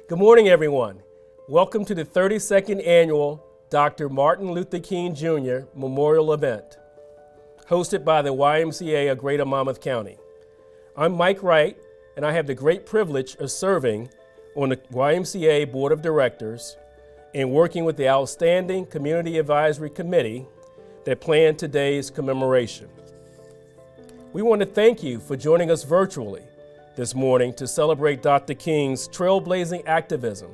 Good morning, everyone. Welcome to the 32nd Annual Dr. Martin Luther King Jr. Memorial Event, hosted by the YMCA of Greater Monmouth County. I'm Mike Wright, and I have the great privilege of serving on the YMCA Board of Directors and working with the outstanding Community Advisory Committee that planned today's commemoration. We want to thank you for joining us virtually this morning to celebrate Dr. King's trailblazing activism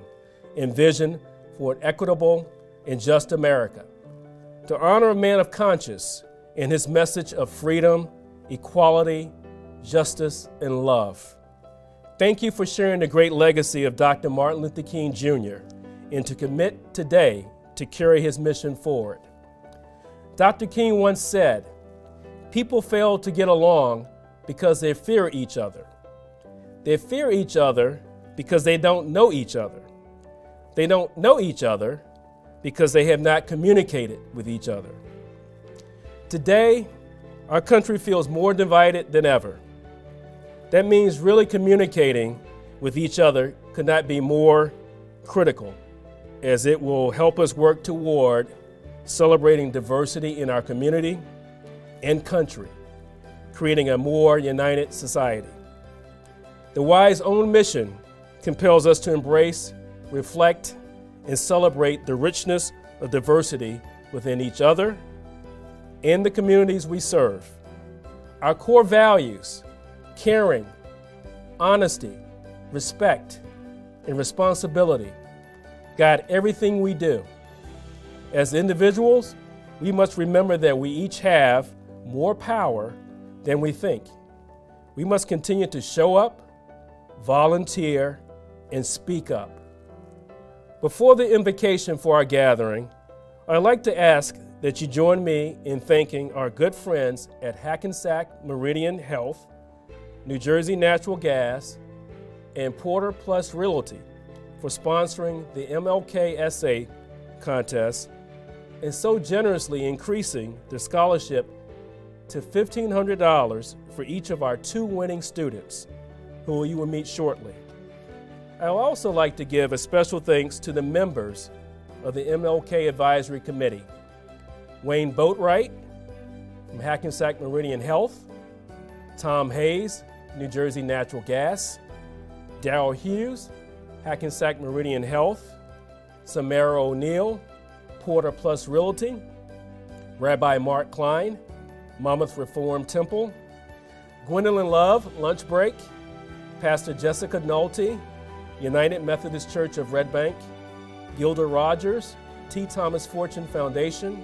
and vision for an equitable and just America, to honor a man of conscience and his message of freedom, equality, justice, and love. Thank you for sharing the great legacy of Dr. Martin Luther King Jr. and to commit today to carry his mission forward. Dr. King once said, "People fail to get along because they fear each other. They fear each other because they don't know each other. They don't know each other because they have not communicated with each other." Today, our country feels more divided than ever. That means really communicating with each other could not be more critical, as it will help us work toward celebrating diversity in our community and country, creating a more united society. The Y's own mission compels us to embrace, reflect, and celebrate the richness of diversity within each other and the communities we serve. Our core values, caring, honesty, respect, and responsibility, guide everything we do. As individuals, we must remember that we each have more power than we think. We must continue to show up, volunteer, and speak up. Before the invocation for our gathering, I'd like to ask that you join me in thanking our good friends at Hackensack Meridian Health, New Jersey Natural Gas, and Porter Plus Realty for sponsoring the MLK Essay Contest and so generously increasing the scholarship to $1,500 for each of our 2 winning students, who you will meet shortly. I would also like to give a special thanks to the members of the MLK Advisory Committee: Wayne Boatwright from Hackensack Meridian Health, Tom Hayes, New Jersey Natural Gas, Darrell Hughes, Hackensack Meridian Health, Samara O'Neill, Porter Plus Realty, Rabbi Mark Klein, Monmouth Reformed Temple, Gwendolyn Love, Lunch Break, Pastor Jessica Nolte, United Methodist Church of Red Bank, Gilda Rogers, T. Thomas Fortune Foundation,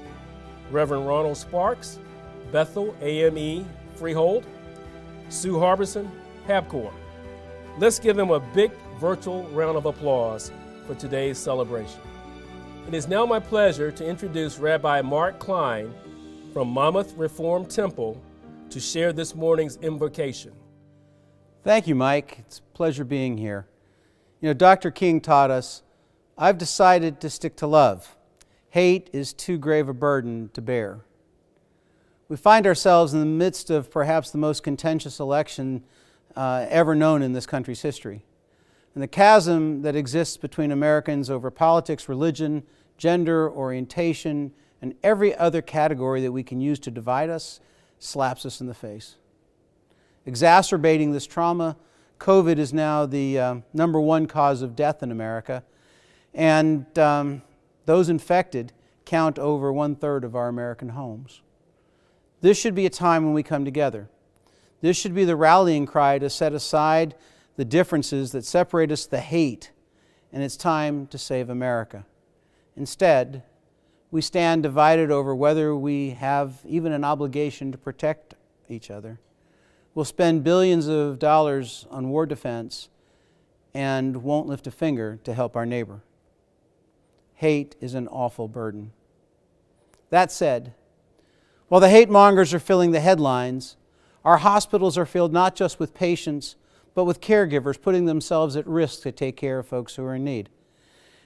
Reverend Ronald Sparks, Bethel AME Freehold, Sue Harbison, Habcor. Let's give them a big virtual round of applause for today's celebration. It is now my pleasure to introduce Rabbi Mark Klein from Monmouth Reformed Temple to share this morning's invocation. Thank you, Mike. It's a pleasure being here. You know, Dr. King taught us, "I've decided to stick to love. Hate is too grave a burden to bear." We find ourselves in the midst of perhaps the most contentious election ever known in this country's history. And the chasm that exists between Americans over politics, religion, gender, orientation, and every other category that we can use to divide us slaps us in the face. Exacerbating this trauma, COVID is now the number 1 cause of death in America, and those infected count over 1/3 of our American homes. This should be a time when we come together. This should be the rallying cry to set aside the differences that separate us, the hate, and it's time to save America. Instead, we stand divided over whether we have even an obligation to protect each other. We'll spend billions of dollars on war defense and won't lift a finger to help our neighbor. Hate is an awful burden. That said, while the hate mongers are filling the headlines, our hospitals are filled not just with patients, but with caregivers putting themselves at risk to take care of folks who are in need.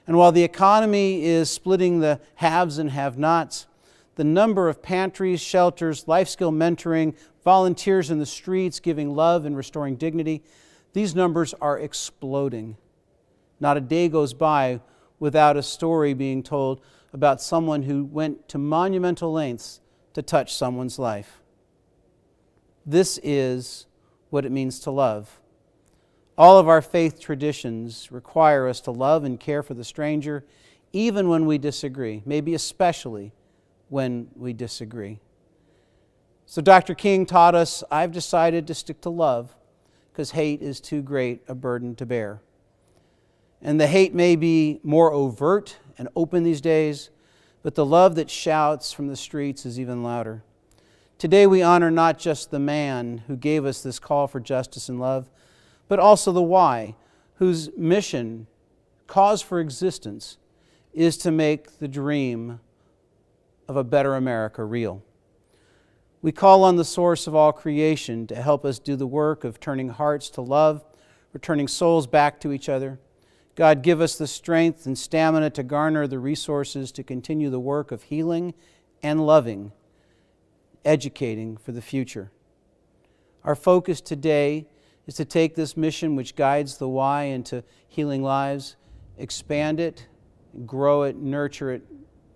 And while the economy is splitting the haves and have-nots, the number of pantries, shelters, life skill mentoring, volunteers in the streets giving love and restoring dignity, these numbers are exploding. Not a day goes by without a story being told about someone who went to monumental lengths to touch someone's life. This is what it means to love. All of our faith traditions require us to love and care for the stranger, even when we disagree, maybe especially when we disagree. So Dr. King taught us, I've decided to stick to love because hate is too great a burden to bear. And the hate may be more overt and open these days, but the love that shouts from the streets is even louder. Today we honor not just the man who gave us this call for justice and love, but also the why, whose mission, cause for existence, is to make the dream of a better America real. We call on the source of all creation to help us do the work of turning hearts to love, returning souls back to each other. God, give us the strength and stamina to garner the resources to continue the work of healing and loving, educating for the future. Our focus today is to take this mission which guides the why into healing lives, expand it, grow it, nurture it,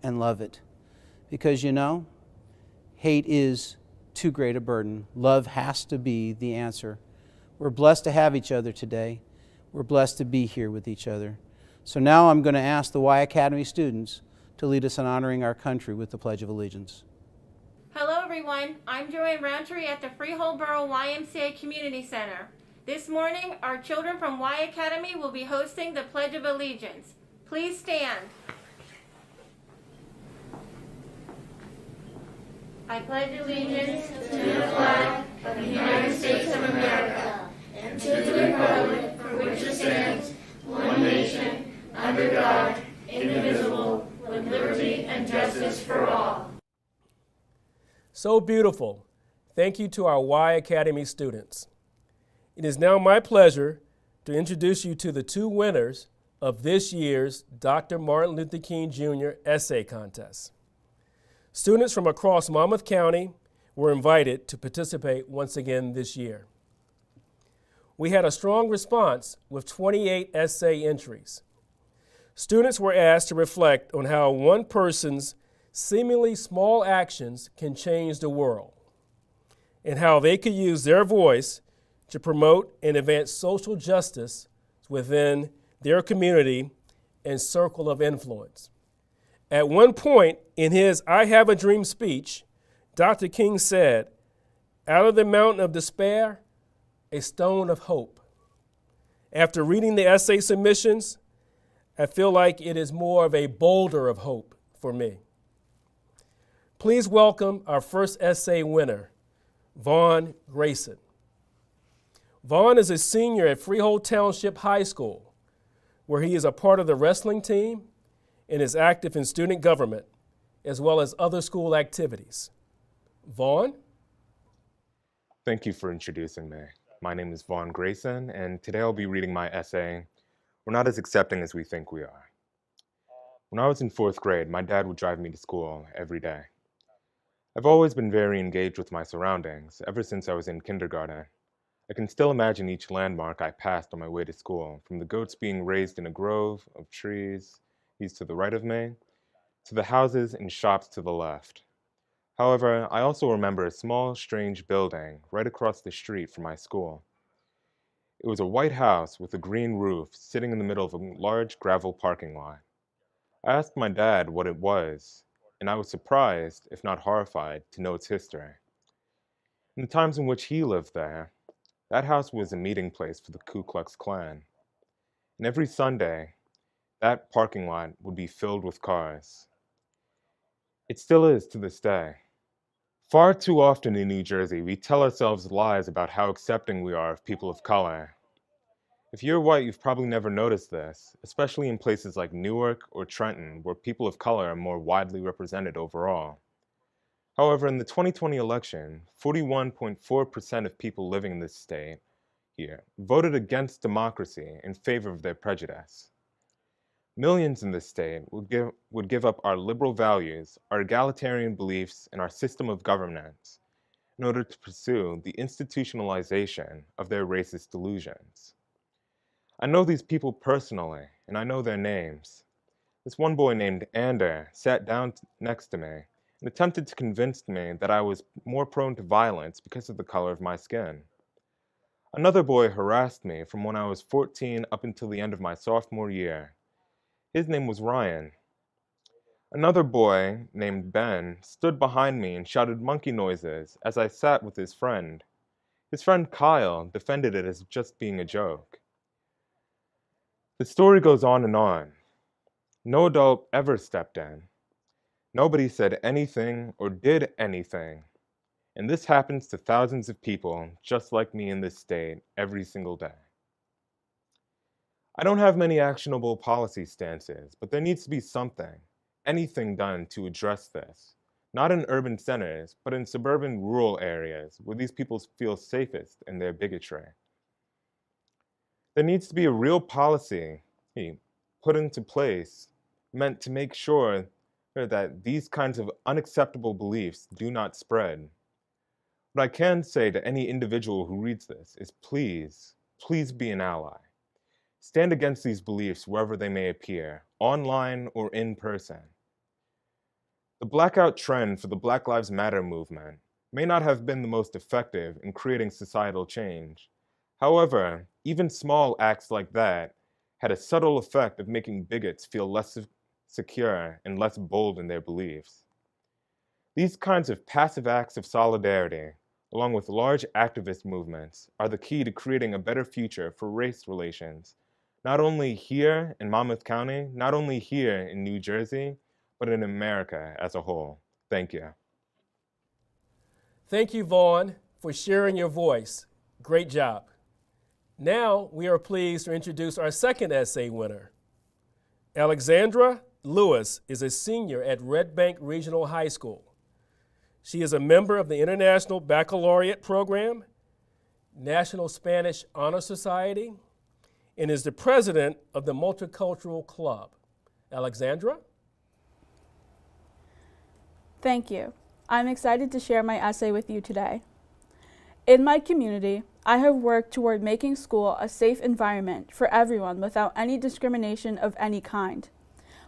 and love it. Because hate is too great a burden. Love has to be the answer. We're blessed to have each other today. We're blessed to be here with each other. So now I'm going to ask the Y Academy students to lead us in honoring our country with the Pledge of Allegiance. Hello everyone, I'm Joanne Roundtree at the Freehold Borough YMCA Community Center. This morning, our children from Y Academy will be hosting the Pledge of Allegiance. Please stand. I pledge allegiance to the flag of the United States of America and to the republic for which it stands, one nation, under God, indivisible, with liberty and justice for all. So beautiful. Thank you to our Y Academy students. It is now my pleasure to introduce you to the two winners of this year's Dr. Martin Luther King Jr. Essay Contest. Students from across Monmouth County were invited to participate once again this year. We had a strong response with 28 essay entries. Students were asked to reflect on how one person's seemingly small actions can change the world, and how they could use their voice to promote and advance social justice within their community and circle of influence. At one point in his I Have a Dream speech, Dr. King said, "Out of the mountain of despair, a stone of hope." After reading the essay submissions, I feel like it is more of a boulder of hope for me. Please welcome our first essay winner, Vaughn Grayson. Vaughn is a senior at Freehold Township High School, where he is a part of the wrestling team and is active in student government, as well as other school activities. Vaughn? Thank you for introducing me. My name is Vaughn Grayson, and today I'll be reading my essay, "We're Not as Accepting as We Think We Are." When I was in 4th grade, my dad would drive me to school every day. I've always been very engaged with my surroundings, ever since I was in kindergarten. I can still imagine each landmark I passed on my way to school, from the goats being raised in a grove of trees, these to the right of me, to the houses and shops to the left. However, I also remember a small, strange building right across the street from my school. It was a white house with a green roof sitting in the middle of a large gravel parking lot. I asked my dad what it was, and I was surprised, if not horrified, to know its history. In the times in which he lived there, that house was a meeting place for the Ku Klux Klan. And every Sunday, that parking lot would be filled with cars. It still is to this day. Far too often in New Jersey, we tell ourselves lies about how accepting we are of people of color. If you're white, you've probably never noticed this, especially in places like Newark or Trenton, where people of color are more widely represented overall. However, in the 2020 election, 41.4% of people living in this state here voted against democracy in favor of their prejudice. Millions in this state would give up our liberal values, our egalitarian beliefs, and our system of governance in order to pursue the institutionalization of their racist delusions. I know these people personally, and I know their names. This one boy named Ander sat down next to me and attempted to convince me that I was more prone to violence because of the color of my skin. Another boy harassed me from when I was 14 up until the end of my sophomore year. His name was Ryan. Another boy named Ben stood behind me and shouted monkey noises as I sat with his friend. His friend Kyle defended it as just being a joke. The story goes on and on. No adult ever stepped in. Nobody said anything or did anything. And this happens to thousands of people just like me in this state every single day. I don't have many actionable policy stances, but there needs to be something, anything done to address this. Not in urban centers, but in suburban rural areas where these people feel safest in their bigotry. There needs to be a real policy put into place meant to make sure that these kinds of unacceptable beliefs do not spread. What I can say to any individual who reads this is please, please be an ally. Stand against these beliefs wherever they may appear, online or in person. The blackout trend for the Black Lives Matter movement may not have been the most effective in creating societal change. However, even small acts like that had a subtle effect of making bigots feel less secure and less bold in their beliefs. These kinds of passive acts of solidarity, along with large activist movements, are the key to creating a better future for race relations, not only here in Monmouth County, not only here in New Jersey, but in America as a whole. Thank you. Thank you, Vaughn, for sharing your voice. Great job. Now we are pleased to introduce our second essay winner. Alexandra Lewis is a senior at Red Bank Regional High School. She is a member of the International Baccalaureate Program, National Spanish Honor Society, and is the president of the Multicultural Club. Alexandra? Thank you. I'm excited to share my essay with you today. In my community, I have worked toward making school a safe environment for everyone without any discrimination of any kind.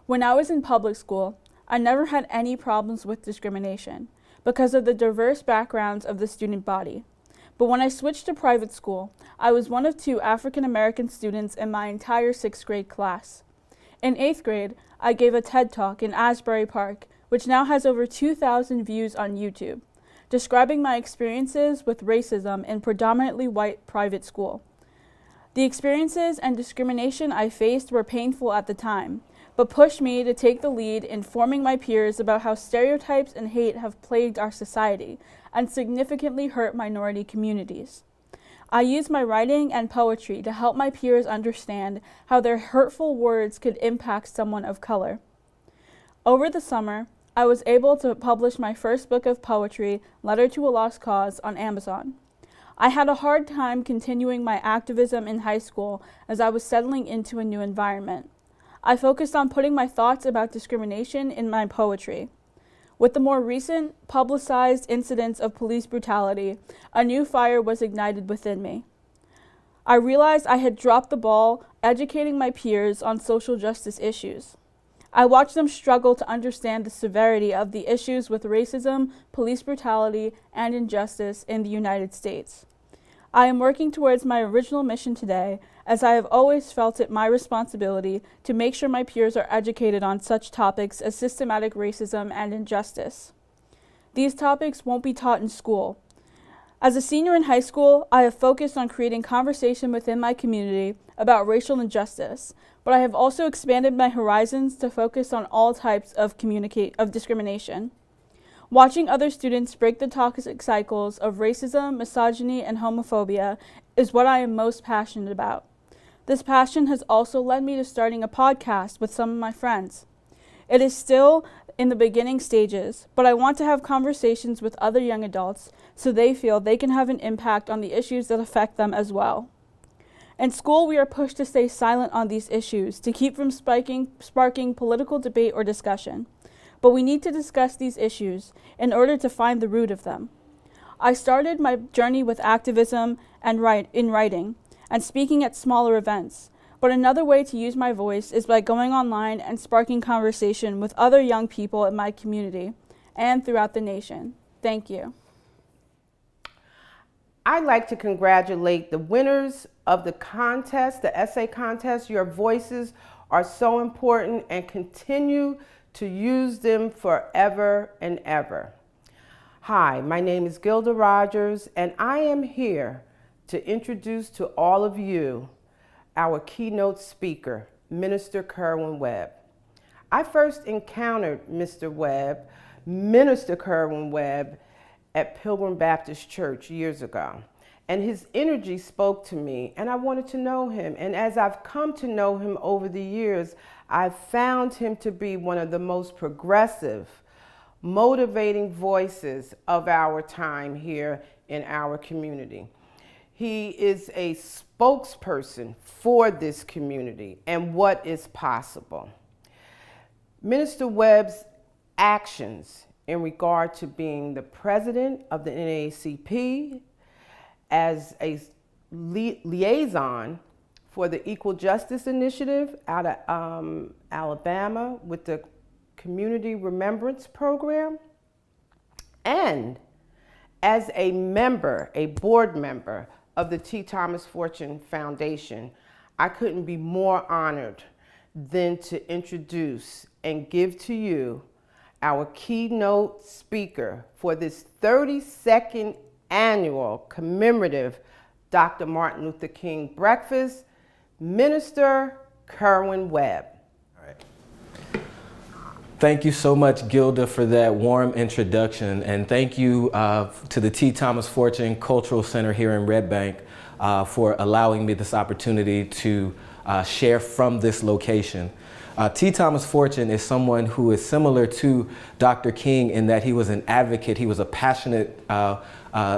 When I was in public school, I never had any problems with discrimination because of the diverse backgrounds of the student body. But when I switched to private school, I was one of 2 African American students in my entire 6th grade class. In 8th grade, I gave a TED Talk in Asbury Park, which now has over 2,000 views on YouTube, describing my experiences with racism in predominantly white private school. The experiences and discrimination I faced were painful at the time, but pushed me to take the lead in informing my peers about how stereotypes and hate have plagued our society and significantly hurt minority communities. I used my writing and poetry to help my peers understand how their hurtful words could impact someone of color. Over the summer, I was able to publish my first book of poetry, Letter to a Lost Cause, on Amazon. I had a hard time continuing my activism in high school as I was settling into a new environment. I focused on putting my thoughts about discrimination in my poetry. With the more recent, publicized incidents of police brutality, a new fire was ignited within me. I realized I had dropped the ball educating my peers on social justice issues. I watched them struggle to understand the severity of the issues with racism, police brutality, and injustice in the United States. I am working towards my original mission today, as I have always felt it my responsibility to make sure my peers are educated on such topics as systematic racism and injustice. These topics won't be taught in school. As a senior in high school, I have focused on creating conversation within my community about racial injustice, but I have also expanded my horizons to focus on all types of discrimination. Watching other students break the toxic cycles of racism, misogyny, and homophobia is what I am most passionate about. This passion has also led me to starting a podcast with some of my friends. It is still in the beginning stages, but I want to have conversations with other young adults so they feel they can have an impact on the issues that affect them as well. In school, we are pushed to stay silent on these issues to keep from sparking political debate or discussion. But we need to discuss these issues in order to find the root of them. I started my journey with activism and in writing and speaking at smaller events, But another way to use my voice is by going online and sparking conversation with other young people in my community and throughout the nation. Thank you. I'd like to congratulate the winners of the contest, the essay contest. Your voices are so important, and continue to use them forever and ever. Hi, my name is Gilda Rogers, and I am here to introduce to all of you our keynote speaker, Minister Webb. I first encountered Minister Webb, at Pilgrim Baptist Church years ago. And his energy spoke to me, and I wanted to know him. And as I've come to know him over the years, I've found him to be one of the most progressive, motivating voices of our time here in our community. He is a spokesperson for this community and what is possible. Minister Webb's actions in regard to being the president of the NAACP, as a liaison for the Equal Justice Initiative out of Alabama with the Community Remembrance Program, and as a member, a board member of the T. Thomas Fortune Foundation. I couldn't be more honored than to introduce and give to you our keynote speaker for this 32nd annual commemorative Dr. Martin Luther King breakfast, Minister Webb. All right. Thank you so much, Gilda, for that warm introduction. And thank you to the T. Thomas Fortune Cultural Center here in Red Bank for allowing me this opportunity to share from this location. T. Thomas Fortune is someone who is similar to Dr. King in that he was an advocate. He was a passionate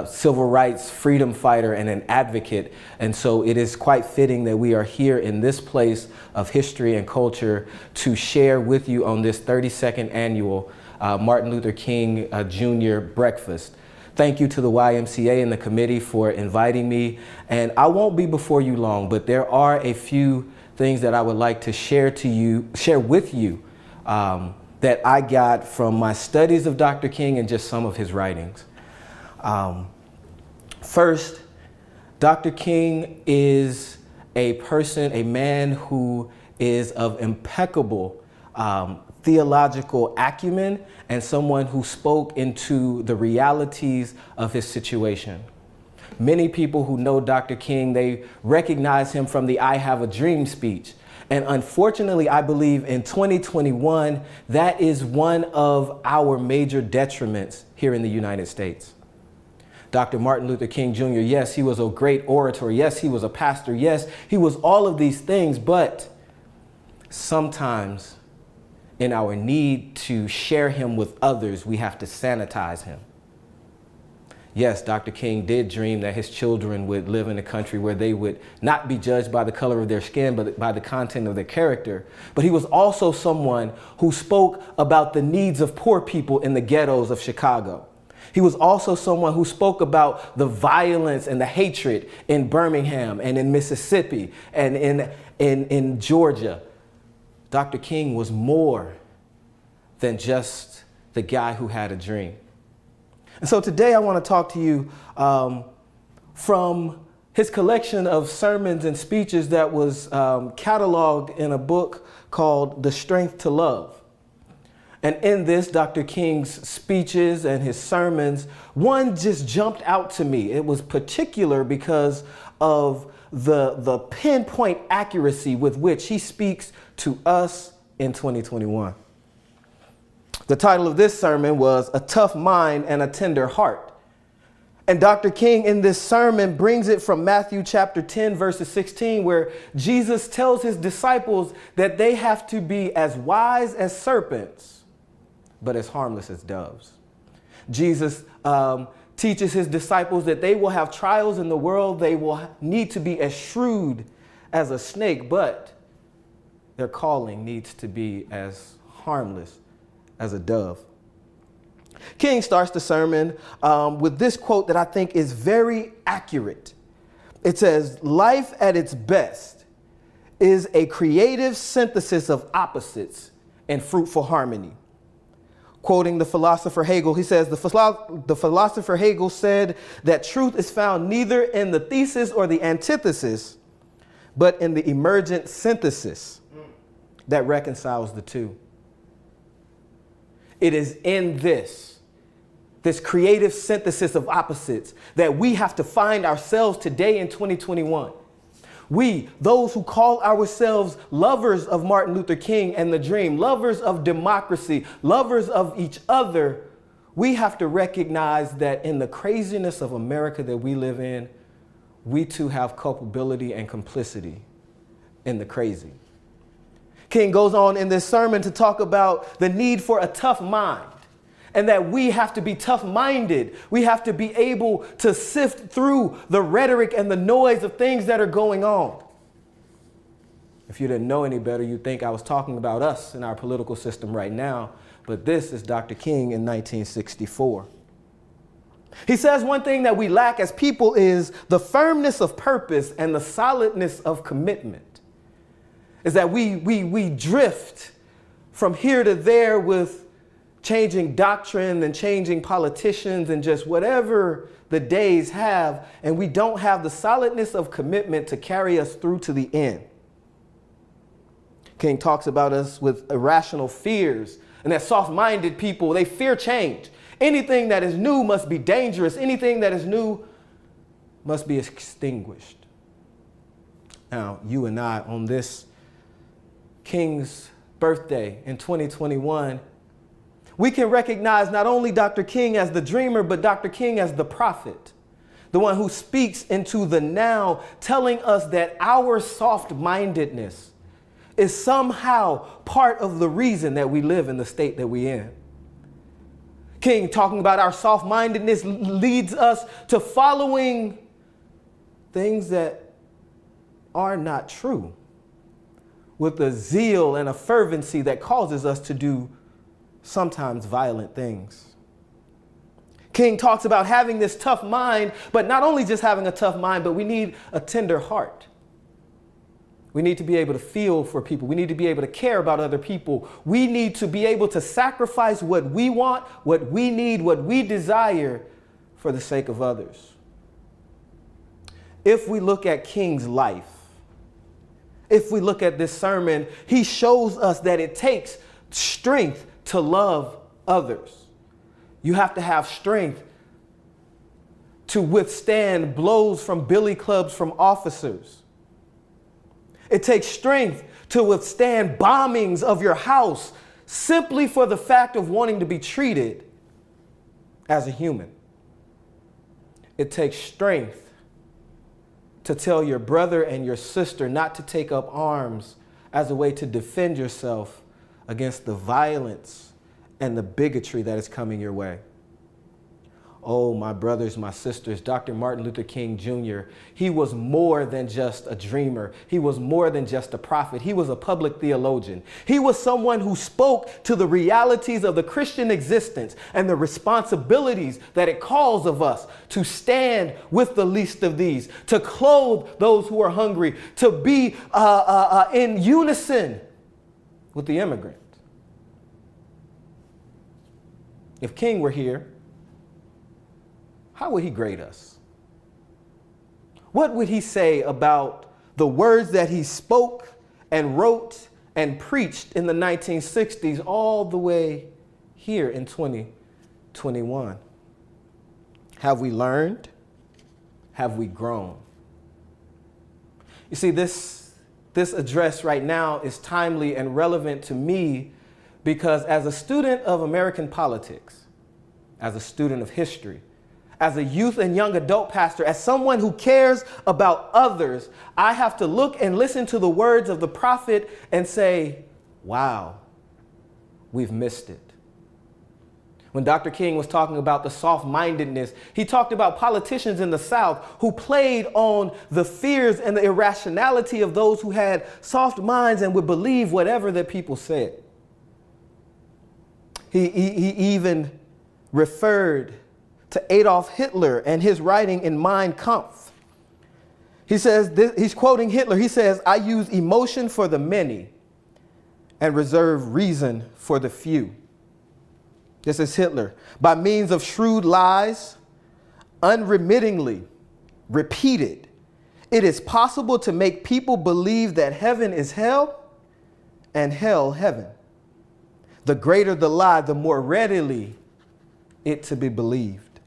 civil rights freedom fighter and an advocate. And so it is quite fitting that we are here in this place of history and culture to share with you on this 32nd annual Martin Luther King Jr. breakfast. Thank you to the YMCA and the committee for inviting me. And I won't be before you long, but there are a few things that I would like to share with you that I got from my studies of Dr. King and just some of his writings. First, Dr. King is a person, a man who is of impeccable theological acumen and someone who spoke into the realities of his situation. Many people who know Dr. King, they recognize him from the I Have a Dream speech. And unfortunately, I believe in 2021, that is one of our major detriments here in the United States. Dr. Martin Luther King Jr., yes, he was a great orator. Yes, he was a pastor. Yes, he was all of these things. But sometimes in our need to share him with others, we have to sanitize him. Yes, Dr. King did dream that his children would live in a country where they would not be judged by the color of their skin, but by the content of their character. But he was also someone who spoke about the needs of poor people in the ghettos of Chicago. He was also someone who spoke about the violence and the hatred in Birmingham and in Mississippi and in Georgia. Dr. King was more than just the guy who had a dream. And so today I want to talk to you from his collection of sermons and speeches that was cataloged in a book called The Strength to Love. And in this, Dr. King's speeches and his sermons, one just jumped out to me. It was particular because of the pinpoint accuracy with which he speaks to us in 2021. The title of this sermon was A Tough Mind and a Tender Heart. And Dr. King in this sermon brings it from Matthew chapter 10, verses 16, where Jesus tells his disciples that they have to be as wise as serpents, but as harmless as doves. Jesus teaches his disciples that they will have trials in the world. They will need to be as shrewd as a snake, but their calling needs to be as harmless as a dove. King starts the sermon with this quote that I think is very accurate. It says, "Life at its best is a creative synthesis of opposites and fruitful harmony. Quoting the philosopher Hegel, he says, the philosopher Hegel said that truth is found neither in the thesis or the antithesis, but in the emergent synthesis that reconciles the two. It is in this creative synthesis of opposites, that we have to find ourselves today in 2021. We, those who call ourselves lovers of Martin Luther King and the dream, lovers of democracy, lovers of each other, we have to recognize that in the craziness of America that we live in, we too have culpability and complicity in the crazy. King goes on in this sermon to talk about the need for a tough mind, and that we have to be tough-minded. We have to be able to sift through the rhetoric and the noise of things that are going on. If you didn't know any better, you'd think I was talking about us in our political system right now, but this is Dr. King in 1964. He says one thing that we lack as people is the firmness of purpose and the solidness of commitment. Is that we drift from here to there with changing doctrine and changing politicians and just whatever the days have, and we don't have the solidness of commitment to carry us through to the end. King talks about us with irrational fears, and that soft-minded people, they fear change. Anything that is new must be dangerous. Anything that is new must be extinguished. Now, you and I, on this King's birthday in 2021, we can recognize not only Dr. King as the dreamer, but Dr. King as the prophet, the one who speaks into the now, telling us that our soft-mindedness is somehow part of the reason that we live in the state that we're in. King, talking about our soft-mindedness, leads us to following things that are not true with a zeal and a fervency that causes us to do sometimes violent things. King talks about having this tough mind, but not only just having a tough mind, but we need a tender heart. We need to be able to feel for people. We need to be able to care about other people. We need to be able to sacrifice what we want, what we need, what we desire for the sake of others. If we look at King's life, if we look at this sermon, he shows us that it takes strength to love others. You have to have strength to withstand blows from billy clubs from officers. It takes strength to withstand bombings of your house simply for the fact of wanting to be treated as a human. It takes strength to tell your brother and your sister not to take up arms as a way to defend yourself against the violence and the bigotry that is coming your way. Oh, my brothers, my sisters, Dr. Martin Luther King Jr., he was more than just a dreamer. He was more than just a prophet. He was a public theologian. He was someone who spoke to the realities of the Christian existence and the responsibilities that it calls of us to stand with the least of these, to clothe those who are hungry, to be in unison with the immigrant. If King were here, how would he grade us? What would he say about the words that he spoke and wrote and preached in the 1960s all the way here in 2021? Have we learned? Have we grown? You see, this address right now is timely and relevant to me because as a student of American politics, as a student of history, as a youth and young adult pastor, as someone who cares about others, I have to look and listen to the words of the prophet and say, wow, we've missed it. When Dr. King was talking about the soft-mindedness, he talked about politicians in the South who played on the fears and the irrationality of those who had soft minds and would believe whatever that people said. He even referred to Adolf Hitler and his writing in Mein Kampf. He says, he's quoting Hitler. He says, I use emotion for the many and reserve reason for the few. This is Hitler. By means of shrewd lies, unremittingly repeated, it is possible to make people believe that heaven is hell and hell heaven. The greater the lie, the more readily it to be believed.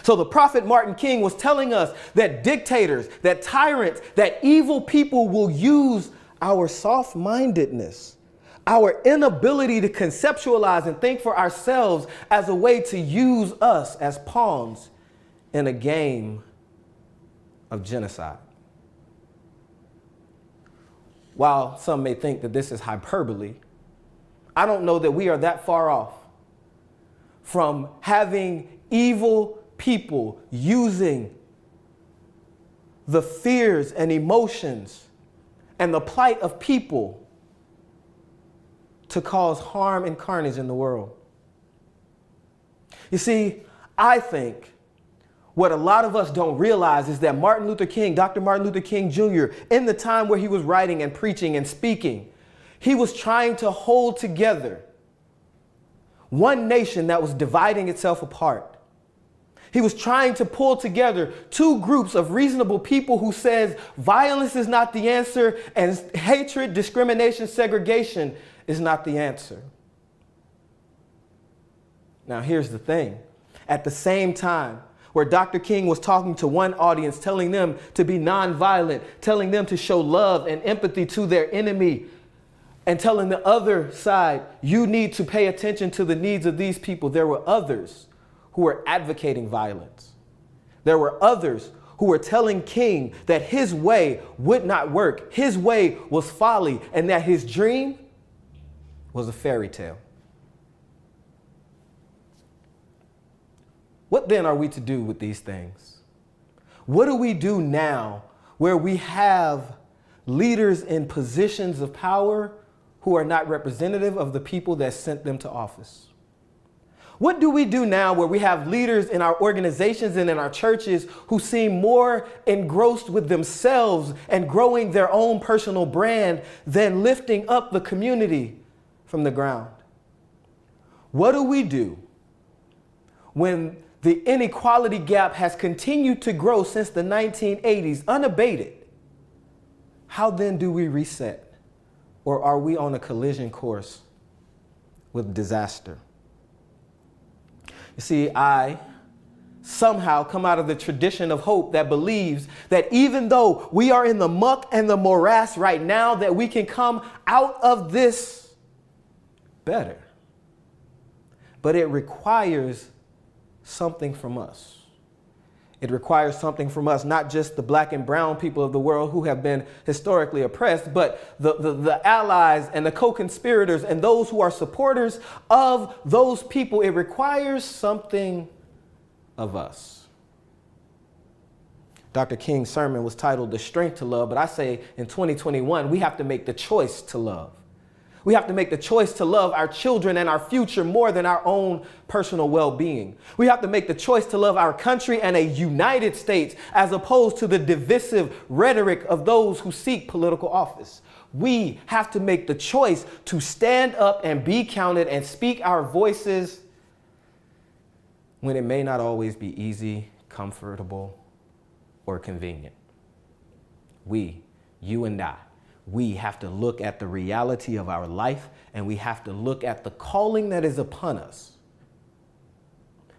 So the prophet Martin King was telling us that dictators, that tyrants, that evil people will use our soft-mindedness, our inability to conceptualize and think for ourselves as a way to use us as pawns in a game of genocide. While some may think that this is hyperbole, I don't know that we are that far off from having evil people using the fears and emotions and the plight of people to cause harm and carnage in the world. You see, I think what a lot of us don't realize is that Dr. Martin Luther King Jr., in the time where he was writing and preaching and speaking, he was trying to hold together one nation that was dividing itself apart. He was trying to pull together two groups of reasonable people who says violence is not the answer and hatred, discrimination, segregation is not the answer. Now, here's the thing. At the same time, where Dr. King was talking to one audience, telling them to be nonviolent, telling them to show love and empathy to their enemy, and telling the other side, you need to pay attention to the needs of these people, there were others who were advocating violence. There were others who were telling King that his way would not work, his way was folly, and that his dream was a fairy tale. What then are we to do with these things? What do we do now where we have leaders in positions of power who are not representative of the people that sent them to office? What do we do now where we have leaders in our organizations and in our churches who seem more engrossed with themselves and growing their own personal brand than lifting up the community from the ground? What do we do when the inequality gap has continued to grow since the 1980s, unabated? How then do we reset? Or are we on a collision course with disaster? You see, I somehow come out of the tradition of hope that believes that even though we are in the muck and the morass right now, that we can come out of this better. But it requires something from us. It requires something from us, not just the black and brown people of the world who have been historically oppressed, but the allies and the co-conspirators and those who are supporters of those people. It requires something of us. Dr. King's sermon was titled The Strength to Love, but I say in 2021, we have to make the choice to love. We have to make the choice to love our children and our future more than our own personal well-being. We have to make the choice to love our country and a United States as opposed to the divisive rhetoric of those who seek political office. We have to make the choice to stand up and be counted and speak our voices when it may not always be easy, comfortable, or convenient. We, you and I, we have to look at the reality of our life, and we have to look at the calling that is upon us.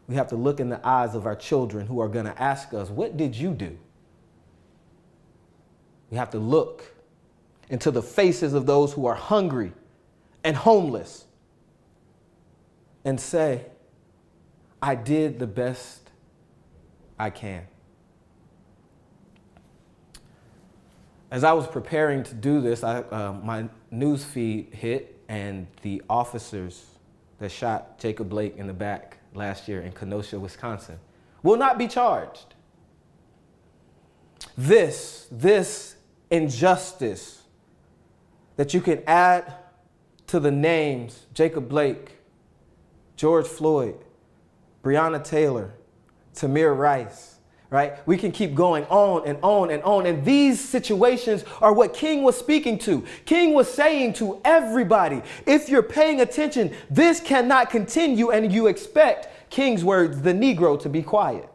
We have to look in the eyes of our children who are going to ask us, what did you do? We have to look into the faces of those who are hungry and homeless and say, I did the best I can. As I was preparing to do this, my news feed hit, and the officers that shot Jacob Blake in the back last year in Kenosha, Wisconsin, will not be charged. This injustice that you can add to the names Jacob Blake, George Floyd, Breonna Taylor, Tamir Rice, right? We can keep going on and on and on. And these situations are what King was speaking to. King was saying to everybody, if you're paying attention, this cannot continue, and you expect, King's words, the Negro to be quiet.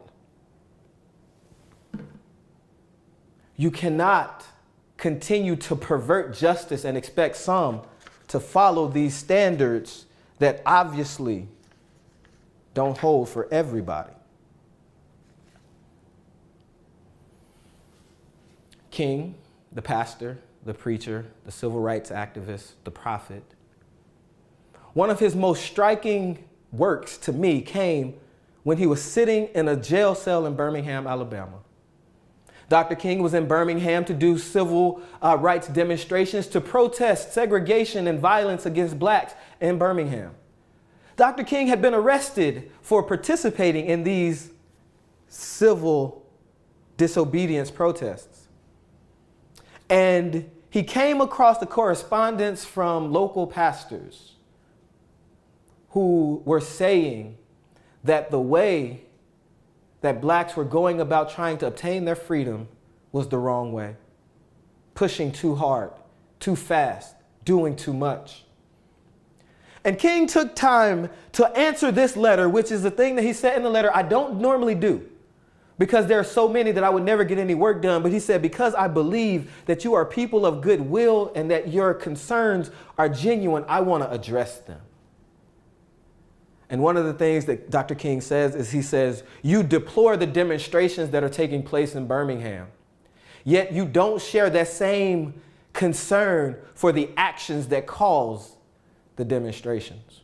You cannot continue to pervert justice and expect some to follow these standards that obviously don't hold for everybody. King, the pastor, the preacher, the civil rights activist, the prophet. One of his most striking works to me came when he was sitting in a jail cell in Birmingham, Alabama. Dr. King was in Birmingham to do civil rights demonstrations to protest segregation and violence against blacks in Birmingham. Dr. King had been arrested for participating in these civil disobedience protests. And he came across the correspondence from local pastors who were saying that the way that blacks were going about trying to obtain their freedom was the wrong way. Pushing too hard, too fast, doing too much. And King took time to answer this letter, which is the thing that he said in the letter I don't normally do, because there are so many that I would never get any work done. But he said, because I believe that you are people of goodwill and that your concerns are genuine, I want to address them. And one of the things that Dr. King says is he says, you deplore the demonstrations that are taking place in Birmingham, yet you don't share that same concern for the actions that cause the demonstrations.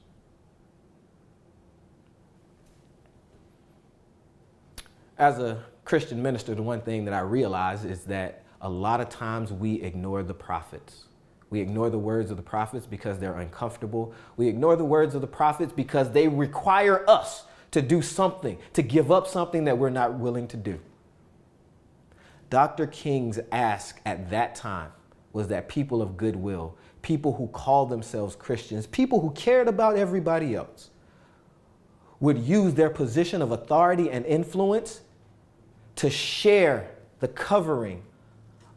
As a Christian minister, the one thing that I realize is that a lot of times we ignore the prophets. We ignore the words of the prophets because they're uncomfortable. We ignore the words of the prophets because they require us to do something, to give up something that we're not willing to do. Dr. King's ask at that time was that people of goodwill, people who called themselves Christians, people who cared about everybody else, would use their position of authority and influence to share the covering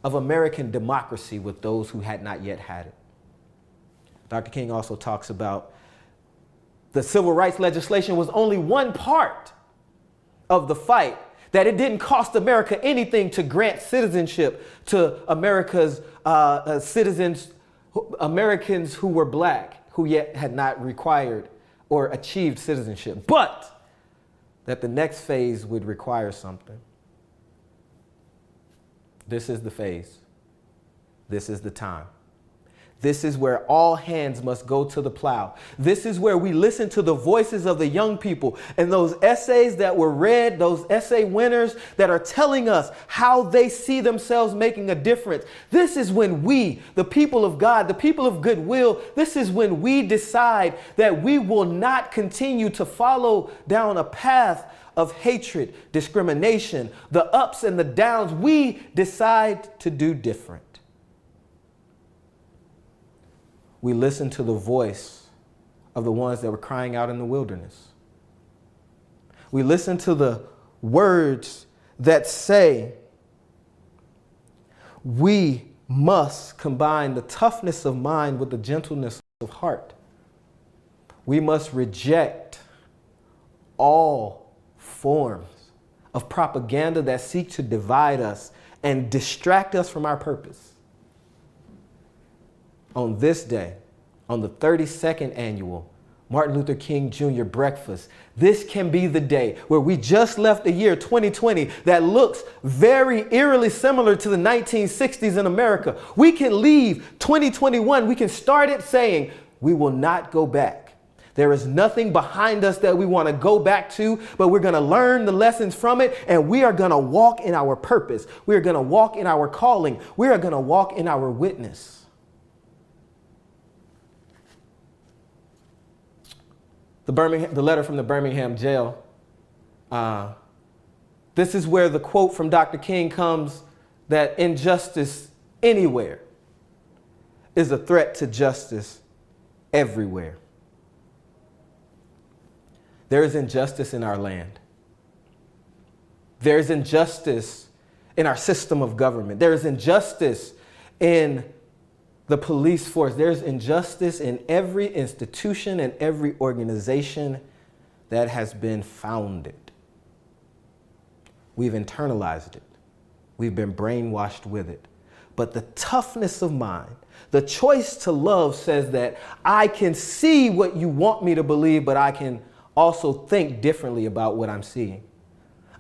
of American democracy with those who had not yet had it. Dr. King also talks about the civil rights legislation was only one part of the fight, that it didn't cost America anything to grant citizenship to America's citizens, Americans who were black, who yet had not required or achieved citizenship, but that the next phase would require something. This is the phase. This is the time. This is where all hands must go to the plow. This is where we listen to the voices of the young people and those essays that were read, those essay winners that are telling us how they see themselves making a difference. This is when we, the people of God, the people of goodwill, this is when we decide that we will not continue to follow down a path of hatred, discrimination, the ups and the downs. We decide to do different. We listen to the voice of the ones that were crying out in the wilderness. We listen to the words that say, we must combine the toughness of mind with the gentleness of heart. We must reject all forms of propaganda that seek to divide us and distract us from our purpose. On this day, on the 32nd annual Martin Luther King Jr. breakfast, this can be the day where we just left the year 2020 that looks very eerily similar to the 1960s in America. We can leave 2021, we can start it saying, we will not go back. There is nothing behind us that we want to go back to, but we're going to learn the lessons from it, and we are going to walk in our purpose. We are going to walk in our calling. We are going to walk in our witness. The letter from the Birmingham jail. This is where the quote from Dr. King comes that injustice anywhere is a threat to justice everywhere. There is injustice in our land. There's injustice in our system of government. There's injustice in the police force. There's injustice in every institution and every organization that has been founded. We've internalized it. We've been brainwashed with it. But the toughness of mind, the choice to love says that I can see what you want me to believe, but I can also think differently about what I'm seeing.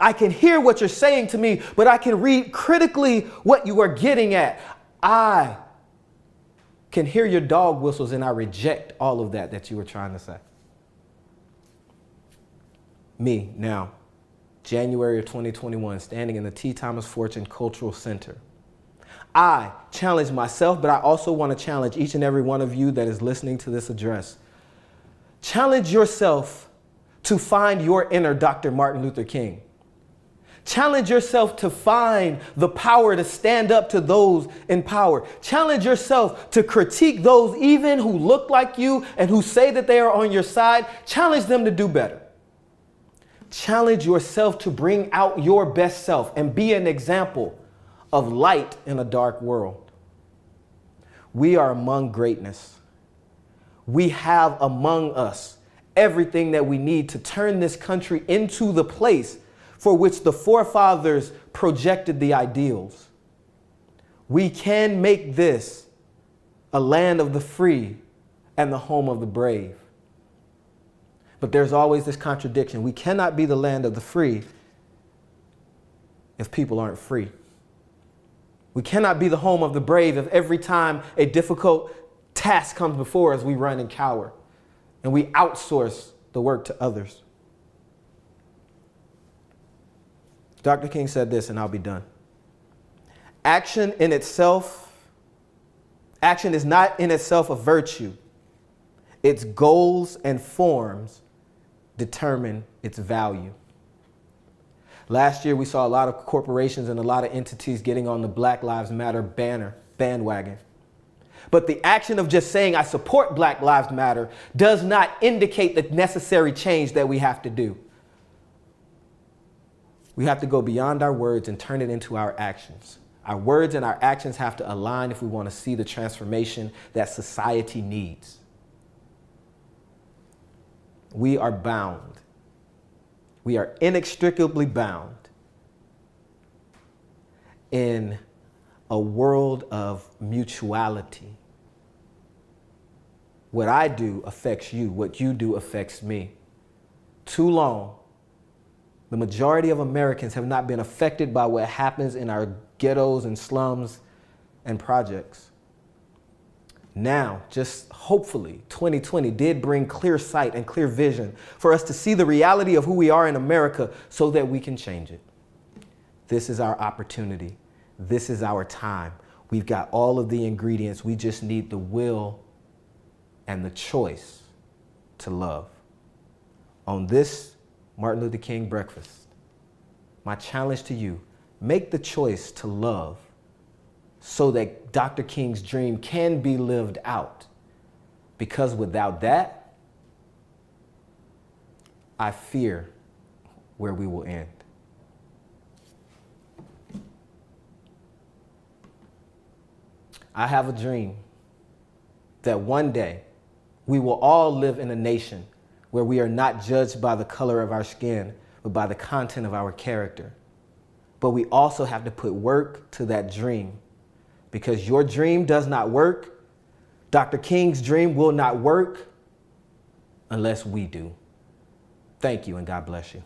I can hear what you're saying to me, but I can read critically what you are getting at. I can hear your dog whistles and I reject all of that you were trying to say. Me now, January of 2021, standing in the T. Thomas Fortune Cultural Center. I challenge myself, but I also want to challenge each and every one of you that is listening to this address. Challenge yourself to find your inner Dr. Martin Luther King. Challenge yourself to find the power to stand up to those in power. Challenge yourself to critique those even who look like you and who say that they are on your side. Challenge them to do better. Challenge yourself to bring out your best self and be an example of light in a dark world. We are among greatness. We have among us everything that we need to turn this country into the place for which the forefathers projected the ideals. We can make this a land of the free and the home of the brave. But there's always this contradiction. We cannot be the land of the free if people aren't free. We cannot be the home of the brave if every time a difficult task comes before us, we run and cower and we outsource the work to others. Dr. King said this, and I'll be done. Action is not in itself a virtue. Its goals and forms determine its value. Last year, we saw a lot of corporations and a lot of entities getting on the Black Lives Matter bandwagon. But the action of just saying, I support Black Lives Matter, does not indicate the necessary change that we have to do. We have to go beyond our words and turn it into our actions. Our words and our actions have to align if we want to see the transformation that society needs. We are bound. We are inextricably bound in a world of mutuality. What I do affects you. What you do affects me. Too long, the majority of Americans have not been affected by what happens in our ghettos and slums and projects. Now, just hopefully, 2020 did bring clear sight and clear vision for us to see the reality of who we are in America so that we can change it. This is our opportunity. This is our time. We've got all of the ingredients. We just need the will and the choice to love. On this Martin Luther King breakfast, my challenge to you, make the choice to love so that Dr. King's dream can be lived out. Because without that, I fear where we will end. I have a dream that one day we will all live in a nation where we are not judged by the color of our skin, but by the content of our character. But we also have to put work to that dream, because your dream does not work. Dr. King's dream will not work unless we do. Thank you, and God bless you.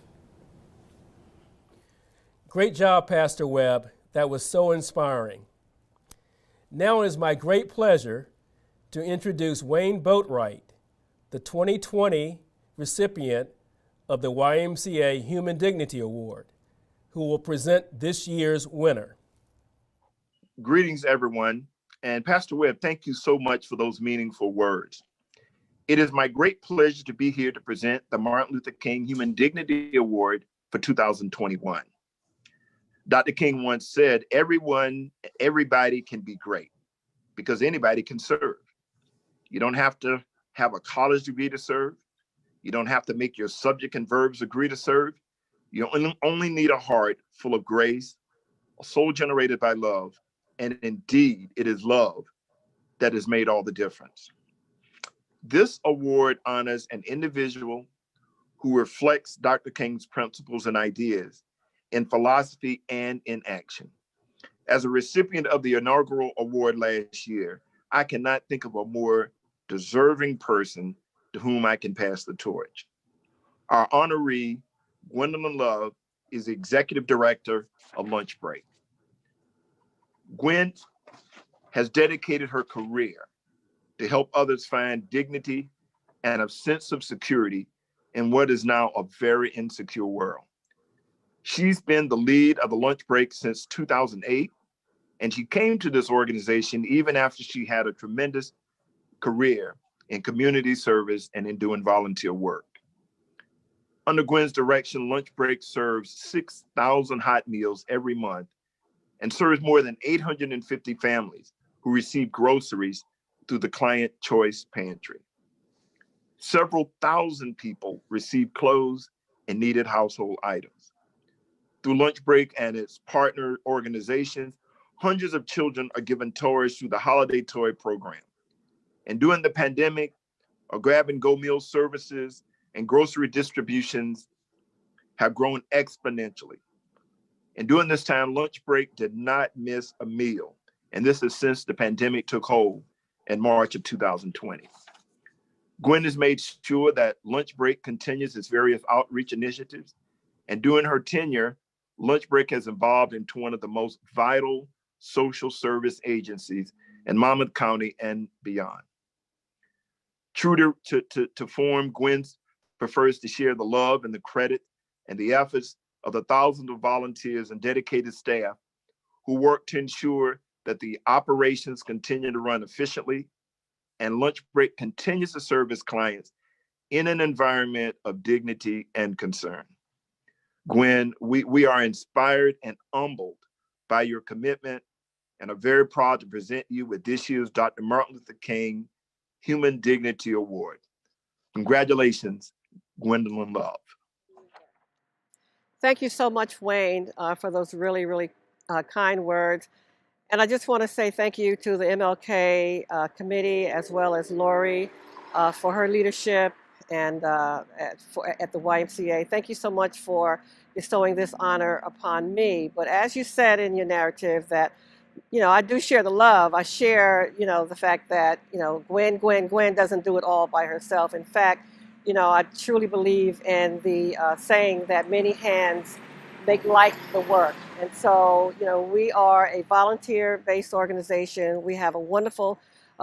Great job, Pastor Webb. That was so inspiring. Now it is my great pleasure to introduce Wayne Boatwright, the 2020 recipient of the YMCA Human Dignity Award, who will present this year's winner. Greetings, everyone. And Pastor Webb, thank you so much for those meaningful words. It is my great pleasure to be here to present the Martin Luther King Human Dignity Award for 2021. Dr. King once said, everybody can be great because anybody can serve. You don't have to have a college degree to serve. You don't have to make your subject and verbs agree to serve. You only need a heart full of grace, a soul generated by love, and indeed, it is love that has made all the difference. This award honors an individual who reflects Dr. King's principles and ideas in philosophy and in action. As a recipient of the inaugural award last year, I cannot think of a more deserving person to whom I can pass the torch. Our honoree, Gwendolyn Love, is the executive director of Lunch Break. Gwen has dedicated her career to help others find dignity and a sense of security in what is now a very insecure world. She's been the lead of the Lunch Break since 2008, and she came to this organization even after she had a tremendous career in community service and in doing volunteer work. Under Gwen's direction, Lunch Break serves 6,000 hot meals every month and serves more than 850 families who receive groceries through the Client Choice Pantry. Several thousand people receive clothes and needed household items. Through Lunch Break and its partner organizations, hundreds of children are given toys through the Holiday Toy Program. And during the pandemic, our grab-and-go meal services and grocery distributions have grown exponentially. And during this time, Lunch Break did not miss a meal. And this is since the pandemic took hold in March of 2020. Gwen has made sure that Lunch Break continues its various outreach initiatives. And during her tenure, Lunch Break has evolved into one of the most vital social service agencies in Monmouth County and beyond. True to form, Gwen prefers to share the love and the credit and the efforts of the thousands of volunteers and dedicated staff who work to ensure that the operations continue to run efficiently and Lunch Break continues to serve its clients in an environment of dignity and concern. Gwen, we are inspired and humbled by your commitment and are very proud to present you with this year's Dr. Martin Luther King Human Dignity Award. Congratulations, Gwendolyn Love. Thank you so much, Wayne, for those really, really kind words. And I just want to say thank you to the MLK committee as well as Lori for her leadership and at the YMCA. Thank you so much for bestowing this honor upon me. But as you said in your narrative that, I do share the love. I share, the fact that, Gwen doesn't do it all by herself. In fact, I truly believe in the saying that many hands make light the work. And so, we are a volunteer-based organization. We have a wonderful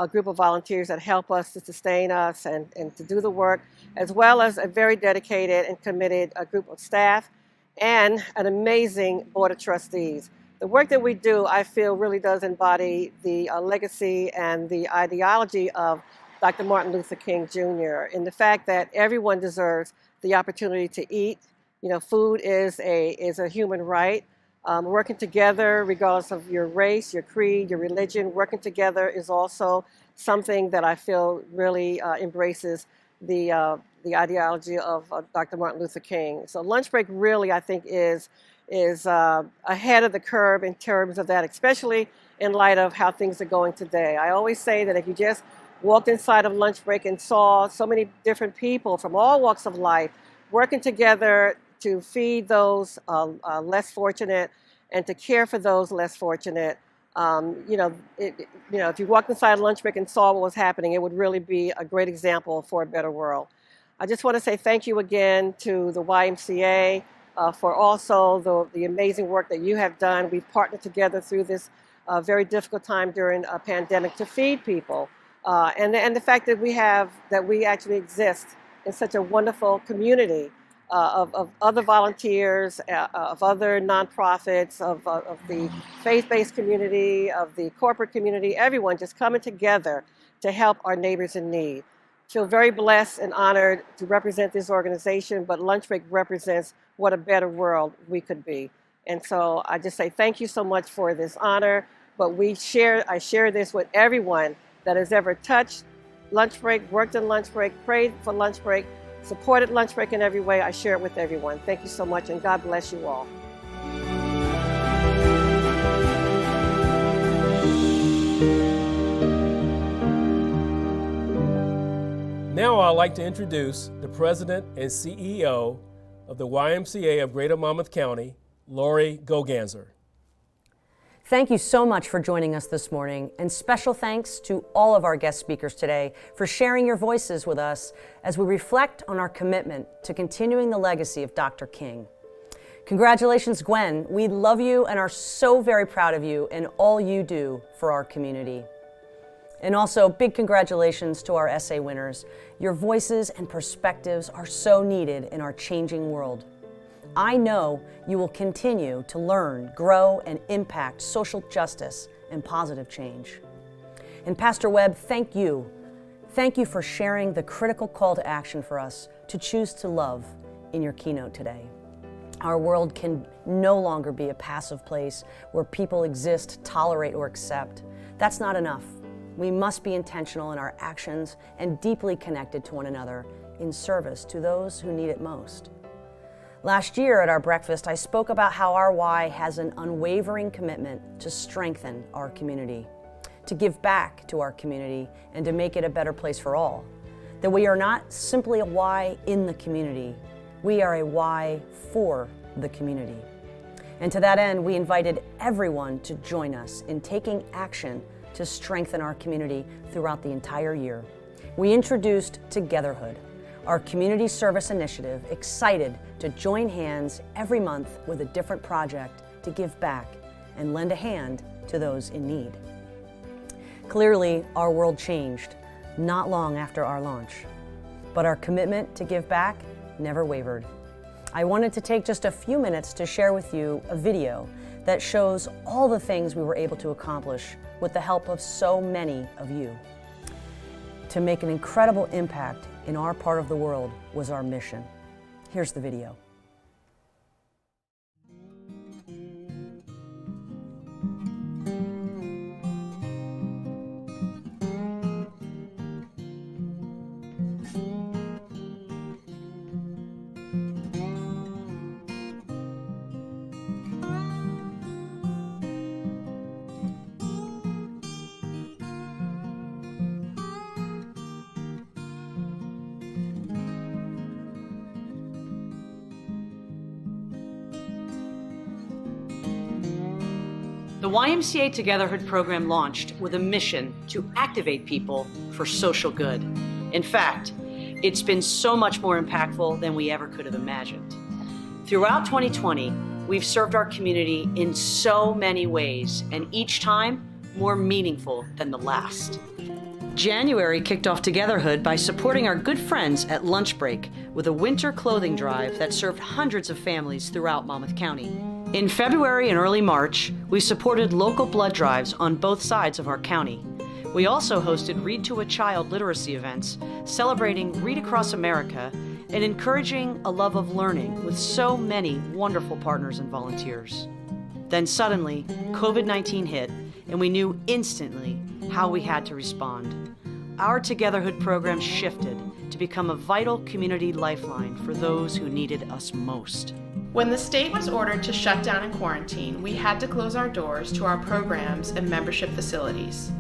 group of volunteers that help us to sustain us and to do the work, as well as a very dedicated and committed group of staff and an amazing board of trustees. The work that we do, I feel, really does embody the legacy and the ideology of Dr. Martin Luther King Jr. in the fact that everyone deserves the opportunity to eat. Food is a human right. Working together, regardless of your race, your creed, your religion, working together is also something that I feel really embraces the ideology of Dr. Martin Luther King. So Lunch Break really, I think, is ahead of the curve in terms of that, especially in light of how things are going today. I always say that if you just walked inside of Lunch Break and saw so many different people from all walks of life working together to feed those less fortunate and to care for those less fortunate, if you walked inside Lunch Break and saw what was happening, it would really be a great example for a better world. I just want to say thank you again to the YMCA for also the amazing work that you have done. We've partnered together through this very difficult time during a pandemic to feed people. And the fact that we actually exist in such a wonderful community of other volunteers, of other nonprofits, of the faith-based community, of the corporate community, everyone just coming together to help our neighbors in need. I feel very blessed and honored to represent this organization, but Lunch Break represents what a better world we could be. And so I just say thank you so much for this honor, but I share this with everyone that has ever touched Lunch Break, worked in Lunch Break, prayed for Lunch Break, supported lunch break in every way. I share it with everyone. Thank you so much, and God bless you all. Now I'd like to introduce the President and CEO of the YMCA of Greater Monmouth County, Lori Goganzer. Thank you so much for joining us this morning, and special thanks to all of our guest speakers today for sharing your voices with us as we reflect on our commitment to continuing the legacy of Dr. King. Congratulations, Gwen. We love you and are so very proud of you and all you do for our community. And also, big congratulations to our essay winners. Your voices and perspectives are so needed in our changing world. I know you will continue to learn, grow, and impact social justice and positive change. And Pastor Webb, thank you. Thank you for sharing the critical call to action for us to choose to love in your keynote today. Our world can no longer be a passive place where people exist, tolerate, or accept. That's not enough. We must be intentional in our actions and deeply connected to one another in service to those who need it most. Last year at our breakfast, I spoke about how our Y has an unwavering commitment to strengthen our community, to give back to our community, and to make it a better place for all. That we are not simply a Y in the community, we are a Y for the community. And to that end, we invited everyone to join us in taking action to strengthen our community throughout the entire year. We introduced Togetherhood, our community service initiative, excited to join hands every month with a different project to give back and lend a hand to those in need. Clearly, our world changed not long after our launch, but our commitment to give back never wavered. I wanted to take just a few minutes to share with you a video that shows all the things we were able to accomplish with the help of so many of you. To make an incredible impact in our part of the world was our mission. Here's the video. The YMCA Togetherhood program launched with a mission to activate people for social good. In fact, it's been so much more impactful than we ever could have imagined. Throughout 2020, we've served our community in so many ways, and each time more meaningful than the last. January kicked off Togetherhood by supporting our good friends at lunch break with a winter clothing drive that served hundreds of families throughout Monmouth County. In February and early March, we supported local blood drives on both sides of our county. We also hosted Read to a Child literacy events, celebrating Read Across America and encouraging a love of learning with so many wonderful partners and volunteers. Then suddenly, COVID-19 hit, and we knew instantly how we had to respond. Our Togetherhood program shifted to become a vital community lifeline for those who needed us most. When the state was ordered to shut down and quarantine, we had to close our doors to our programs and membership facilities.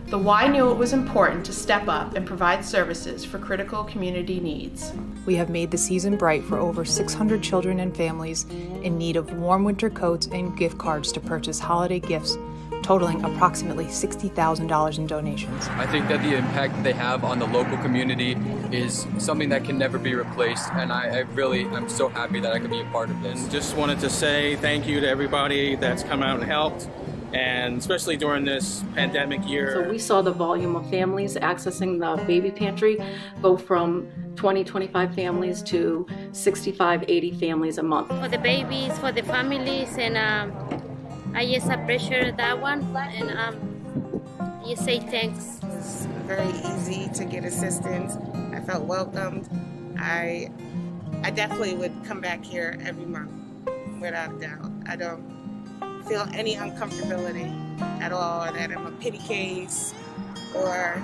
The Y knew it was important to step up and provide services for critical community needs. We have made the season bright for over 600 children and families in need of warm winter coats and gift cards to purchase holiday gifts, totaling approximately $60,000 in donations. I think that the impact that they have on the local community is something that can never be replaced, and I'm so happy that I could be a part of this. And just wanted to say thank you to everybody that's come out and helped, and especially during this pandemic year. So we saw the volume of families accessing the baby pantry go from 20, 25 families to 65, 80 families a month. For the babies, for the families, and I just appreciate that one, and you say thanks. It's very easy to get assistance. I felt welcomed. I definitely would come back here every month, without a doubt. I don't feel any uncomfortability at all, or that I'm a pity case, or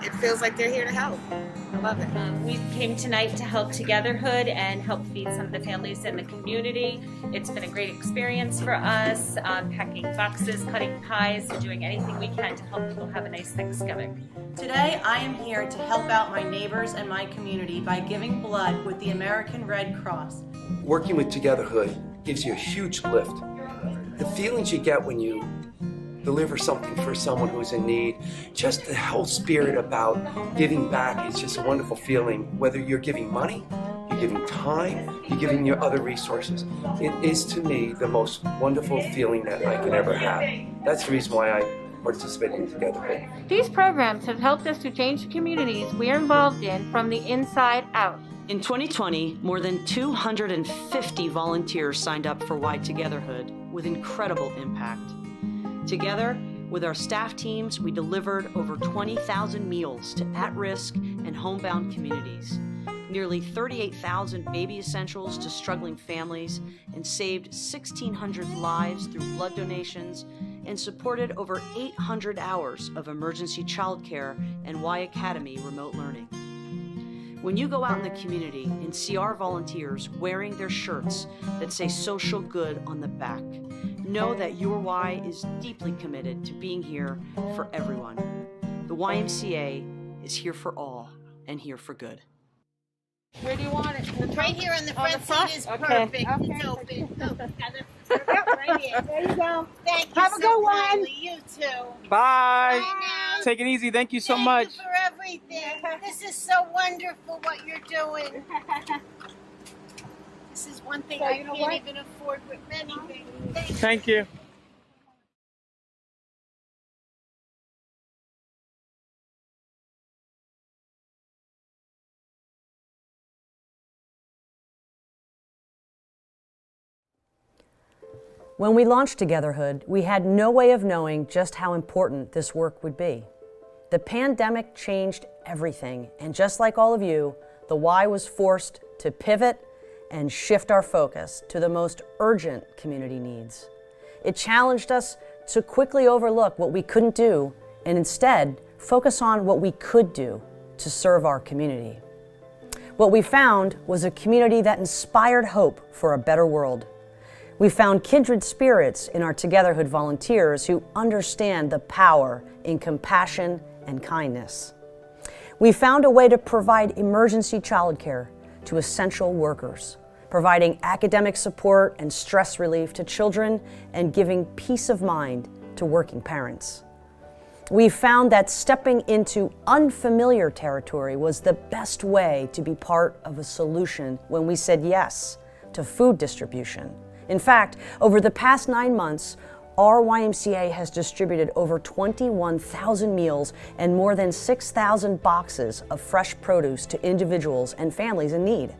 it feels like they're here to help. I love it. We came tonight to help Togetherhood and help feed some of the families in the community. It's been a great experience for us, packing boxes, cutting pies, and doing anything we can to help people have a nice Thanksgiving. Today, I am here to help out my neighbors and my community by giving blood with the American Red Cross. Working with Togetherhood gives you a huge lift. The feelings you get when you deliver something for someone who's in need, just the whole spirit about giving back is just a wonderful feeling. Whether you're giving money, you're giving time, you're giving your other resources. It is, to me, the most wonderful feeling that I can ever have. That's the reason why I participate in Togetherhood. These programs have helped us to change the communities we're involved in from the inside out. In 2020, more than 250 volunteers signed up for Y Togetherhood with incredible impact. Together, with our staff teams, we delivered over 20,000 meals to at-risk and homebound communities, nearly 38,000 baby essentials to struggling families, and saved 1,600 lives through blood donations, and supported over 800 hours of emergency childcare and Y Academy remote learning. When you go out in the community and see our volunteers wearing their shirts that say social good on the back, know that your Y is deeply committed to being here for everyone. The YMCA is here for all and here for good. Where do you want it? Right here on the front seat is Okay. perfect. It's open. Right here. There you go. Thank you Have a so good one. kindly. You too. Bye. now. Take it easy. Thank you so Thank much. you for everything. This is so wonderful what you're doing. This is one thing I can't even afford with many things. Thank you. When we launched Togetherhood, we had no way of knowing just how important this work would be. The pandemic changed everything, and just like all of you, the Y was forced to pivot and shift our focus to the most urgent community needs. It challenged us to quickly overlook what we couldn't do and instead focus on what we could do to serve our community. What we found was a community that inspired hope for a better world. We found kindred spirits in our Togetherhood volunteers who understand the power in compassion and kindness. We found a way to provide emergency childcare to essential workers, providing academic support and stress relief to children and giving peace of mind to working parents. We found that stepping into unfamiliar territory was the best way to be part of a solution when we said yes to food distribution. In fact, over the past 9 months, our YMCA has distributed over 21,000 meals and more than 6,000 boxes of fresh produce to individuals and families in need.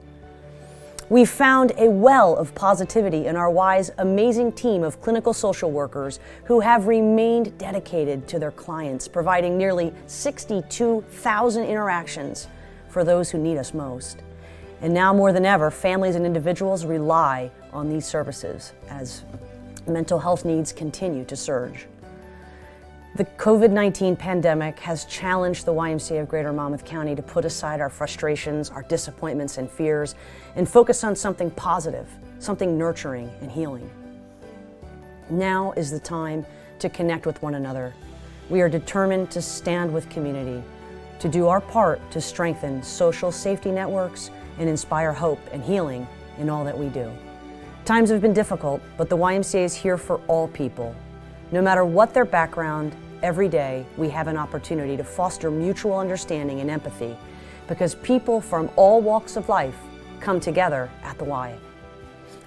We found a well of positivity in our Y's amazing team of clinical social workers who have remained dedicated to their clients, providing nearly 62,000 interactions for those who need us most. And now more than ever, families and individuals rely on these services as mental health needs continue to surge. The COVID-19 pandemic has challenged the YMCA of Greater Monmouth County to put aside our frustrations, our disappointments and fears, and focus on something positive, something nurturing and healing. Now is the time to connect with one another. We are determined to stand with community, to do our part to strengthen social safety networks and inspire hope and healing in all that we do. Times have been difficult, but the YMCA is here for all people. No matter what their background, every day we have an opportunity to foster mutual understanding and empathy because people from all walks of life come together at the Y.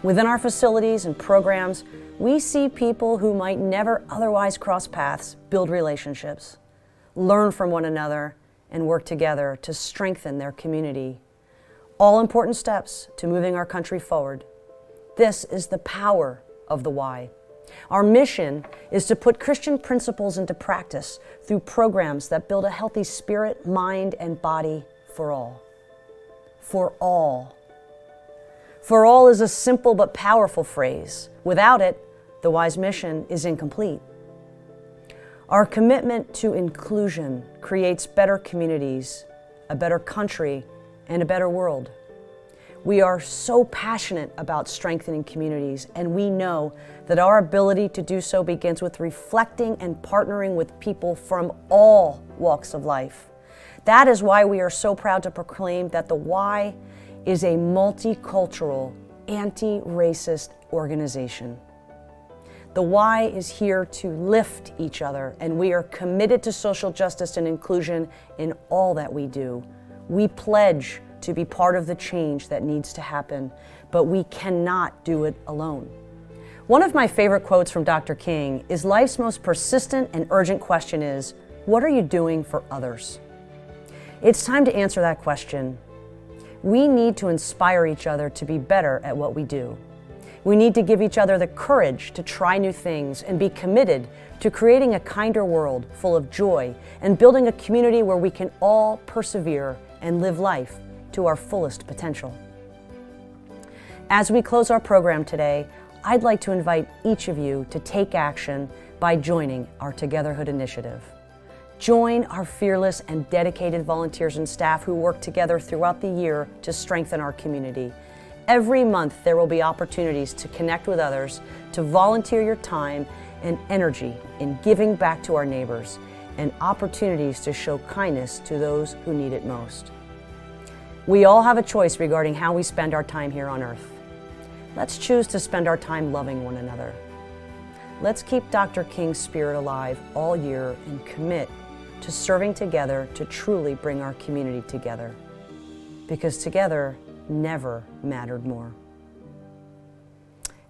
Within our facilities and programs, we see people who might never otherwise cross paths build relationships, learn from one another, and work together to strengthen their community. All important steps to moving our country forward. This is the power of the Y. Our mission is to put Christian principles into practice through programs that build a healthy spirit, mind, and body for all. For all. For all is a simple but powerful phrase. Without it, the Y's mission is incomplete. Our commitment to inclusion creates better communities, a better country, and a better world. We are so passionate about strengthening communities, and we know that our ability to do so begins with reflecting and partnering with people from all walks of life. That is why we are so proud to proclaim that the Y is a multicultural, anti-racist organization. The Y is here to lift each other, and we are committed to social justice and inclusion in all that we do. We pledge to be part of the change that needs to happen, but we cannot do it alone. One of my favorite quotes from Dr. King is, life's most persistent and urgent question is, what are you doing for others? It's time to answer that question. We need to inspire each other to be better at what we do. We need to give each other the courage to try new things and be committed to creating a kinder world full of joy and building a community where we can all persevere and live life to our fullest potential. As we close our program today, I'd like to invite each of you to take action by joining our Togetherhood initiative. Join our fearless and dedicated volunteers and staff who work together throughout the year to strengthen our community. Every month, there will be opportunities to connect with others, to volunteer your time and energy in giving back to our neighbors, and opportunities to show kindness to those who need it most. We all have a choice regarding how we spend our time here on earth. Let's choose to spend our time loving one another. Let's keep Dr. King's spirit alive all year and commit to serving together to truly bring our community together. Because together never mattered more.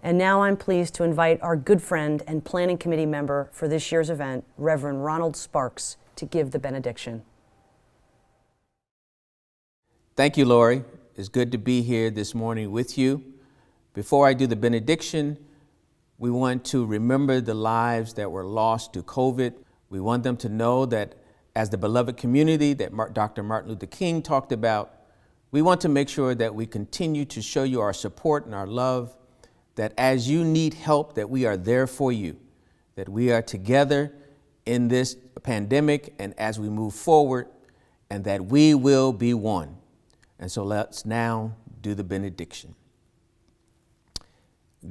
And now I'm pleased to invite our good friend and planning committee member for this year's event, Reverend Ronald Sparks, to give the benediction. Thank you, Lori. It's good to be here this morning with you. Before I do the benediction, we want to remember the lives that were lost to COVID. We want them to know that as the beloved community that Dr. Martin Luther King talked about, we want to make sure that we continue to show you our support and our love, that as you need help, that we are there for you, that we are together in this pandemic and as we move forward, and that we will be one. And so let's now do the benediction.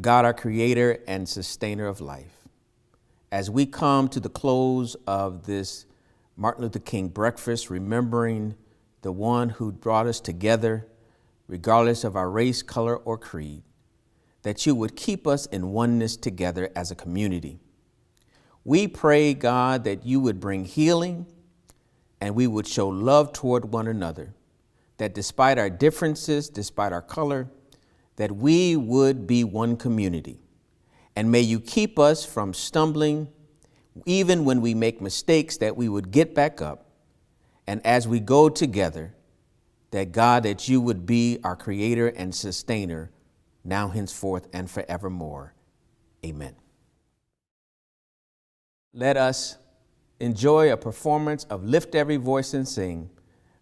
God, our creator and sustainer of life, as we come to the close of this Martin Luther King breakfast, remembering the one who brought us together, regardless of our race, color, or creed, that you would keep us in oneness together as a community. We pray, God, that you would bring healing and we would show love toward one another, that despite our differences, despite our color, that we would be one community. And may you keep us from stumbling, even when we make mistakes, that we would get back up. And as we go together, that God, that you would be our creator and sustainer, now, henceforth, and forevermore. Amen. Let us enjoy a performance of Lift Every Voice and Sing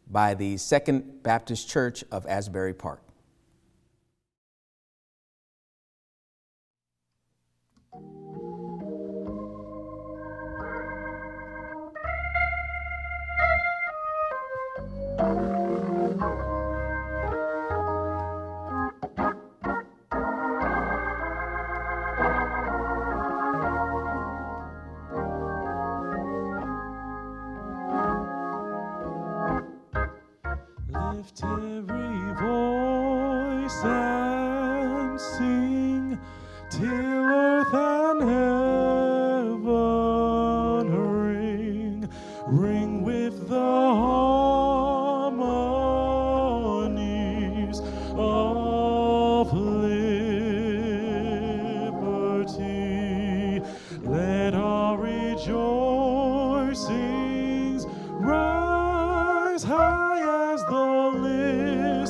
by the Second Baptist Church of Asbury Park. Lift every voice and sing till earth and heaven ring, ring with the harmonies of liberty. Let our rejoicings rise high as the listening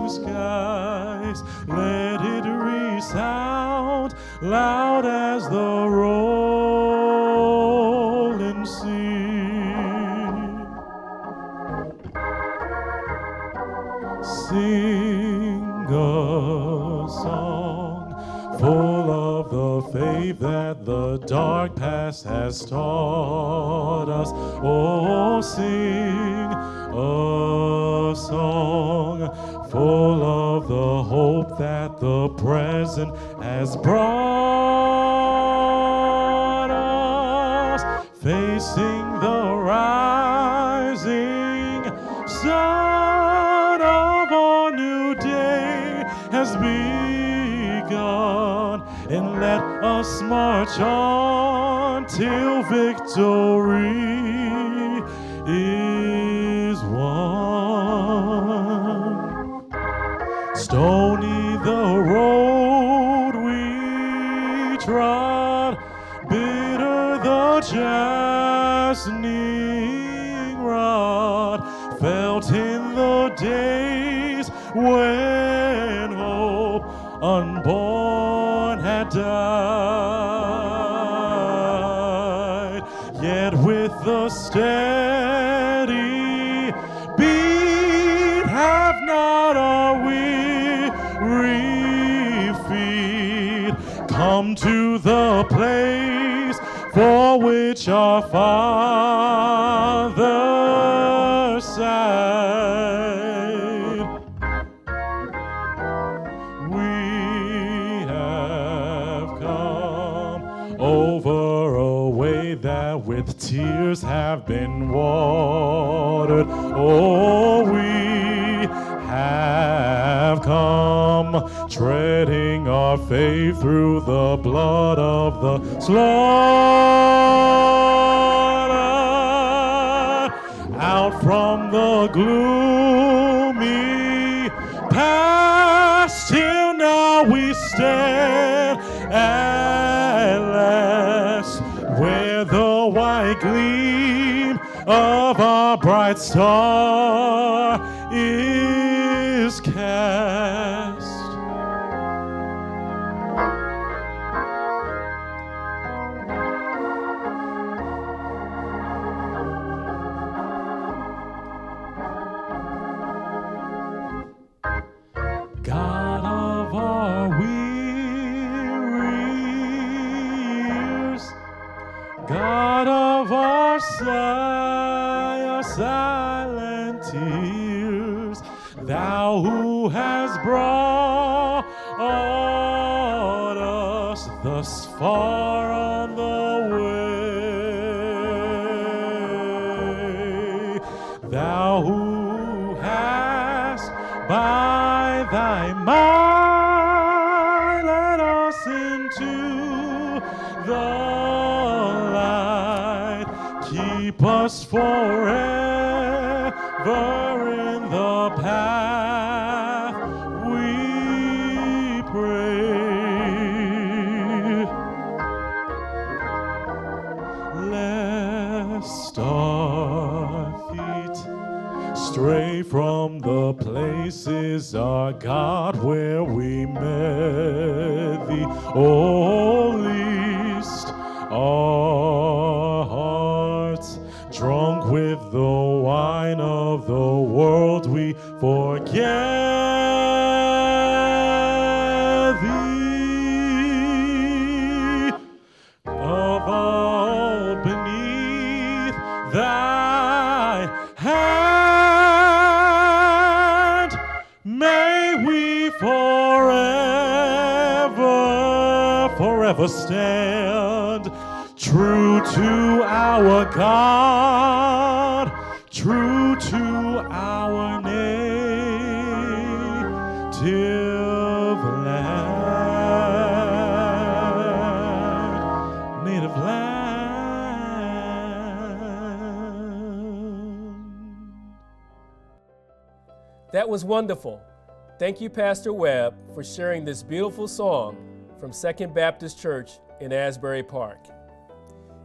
skies. Let it resound loud as the rolling sea. Sing a song full of the faith that the dark past has taught us. Oh, sing a song full of the hope that the present has brought us, facing the rising sun of our new day has begun, and let us march on till victory is won. Stony the road we trod, bitter the chastening rod, felt in the days when hope unborn had died. Yet with the steady beat have not our weary feet come to the place for which our Father sighed. We have come over a way that with tears have been watered. Oh, we have come treading our faith through the blood of the slaughter, out from the gloomy past till now we stand at last, where the white gleam of our bright star is cast. God of our weary years, God of our silent tears, Thou who has brought us thus far on the way, Thou who hast by Thy might led us into the light, keep us forever in the path we pray, lest our feet stray from the places, our God, where we met Thee. Oh, least our hearts, drunk with the wine of the world, we forget Thee. Of all beneath Thy hand, may we forever stand true to our God, true to our native land, native land. That was wonderful. Thank you, Pastor Webb, for sharing this beautiful song from Second Baptist Church in Asbury Park.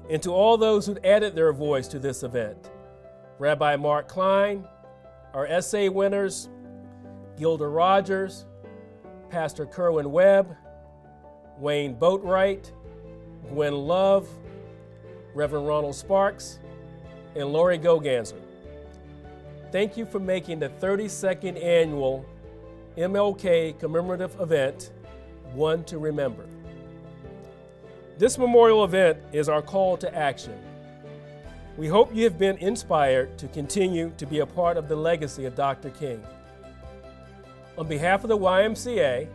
And to all those who added their voice to this event, Rabbi Mark Klein, our essay winners, Gilda Rogers, Pastor Kerwin Webb, Wayne Boatwright, Gwen Love, Reverend Ronald Sparks, and Lori Goganzer. Thank you for making the 32nd annual MLK commemorative event one to remember. This memorial event is our call to action. We hope you have been inspired to continue to be a part of the legacy of Dr. King. On behalf of the YMCA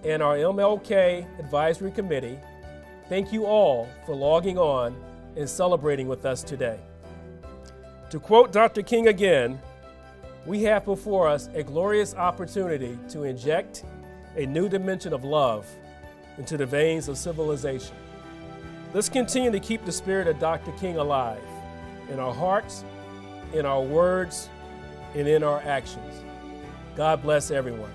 and our MLK Advisory Committee, thank you all for logging on and celebrating with us today. To quote Dr. King again, we have before us a glorious opportunity to inject a new dimension of love into the veins of civilization. Let's continue to keep the spirit of Dr. King alive in our hearts, in our words, and in our actions. God bless everyone.